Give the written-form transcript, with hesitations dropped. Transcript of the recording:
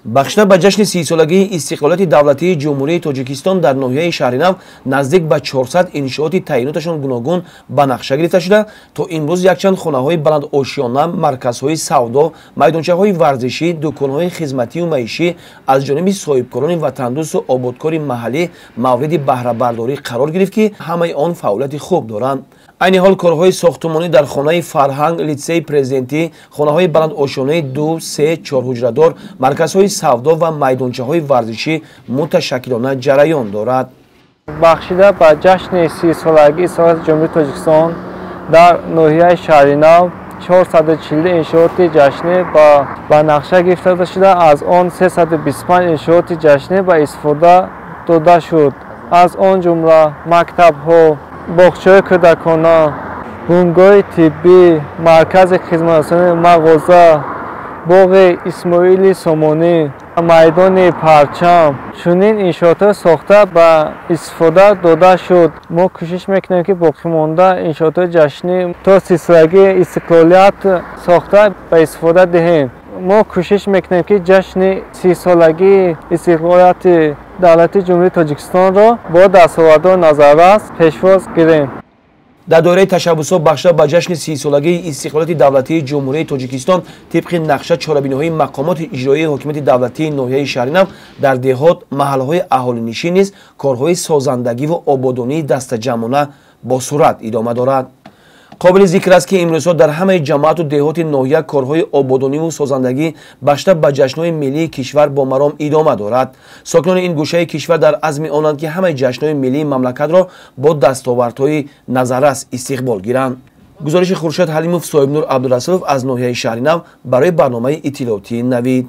бахшида ба ҷашни 30-солагии истиқлолияти давлатии ҷумҳурии Тоҷикистон дар ноҳияи Шаҳринав наздик ба 400 иншооти таъйиноташон гуногун ба нақша гирифта шуда, то имрӯз якчанд хонаҳои баландошиёна, марказҳои савдо, майдончаҳои варзишӣ, дуконҳои хизматию маишӣ аз ҷониби соҳибкорони ватандӯсту ободкори маҳаллӣ мавриди баҳрабардорӣ қарор гирифт, ки ҳамаи он фаъолияти хуб доранд. айни ҳол корҳои сохтумонӣ дар хонаи Фарҳанг, литсеи Президентӣ, хонаҳои баландошионаи 2, 3, 4 ҳуҷрадор, марказҳои савдо ва майдончаҳои варзишӣ муташаккилона ҷараён дорад. бахшида ба ҷашни 30-солагии Соҳилати Ҷумҳурии Тоҷикистон дар ноҳияи Шаҳринав 440 иншооти ҷашнӣ ба нақша гирифта шуда, аз он 325 иншооти ҷашнӣ ба истифода дода шуд. аз он ҷумла мактабҳо, боғчаҳои кӯдакона, бунгаҳои тиббӣ, маркази хизматрасонӣ, мағоза, боғи Исмоили Сомонӣ, майдони Парчам, чунин иншоотҳо сохта ба истифода дода шуд. мо кӯшиш мекунем ки боқимонда иншоотҳои ҷашнӣ то 30-солагии истиқлолият сохта ба истифода диҳем. мо кӯшиш мекунем ки ҷашни 30-солагии истиқлолияти давлати ҷумҳурии Тоҷикистонро бо дастовардҳои назаррас пешвоз гирем. дар доираи ташаббусҳо бахшида ба ҷашни 30-солагии истиқлолияти давлатии ҷумҳурии Тоҷикистон тибқи нақша чорабиниҳои мақомоти иҷроии ҳокимияти давлатии ноҳияи Шаҳринав дар деҳот, маҳаллҳои аҳолинишин низ корҳои созандагӣ ва ободонии дастаҷамъона бо суръат идома дорад. қобили зикр аст, ки имрӯзҳо дар ҳамаи ҷамоату деҳоти ноҳия корҳои ободониву созандагӣ бахшида ба ҷашнҳои миллии кишвар бо маром идома дорад. сокинони ин гӯшаи кишвар дар азми онанд, ки ҳамаи ҷашнҳои миллии мамлакатро бо дастовардҳои назаррас истиқбол гиранд. гузориши Хуршед Ҳалимов, Соҳибнур Абдурасулов аз ноҳияи Шаҳринав барои барномаи иттилоотии Навид.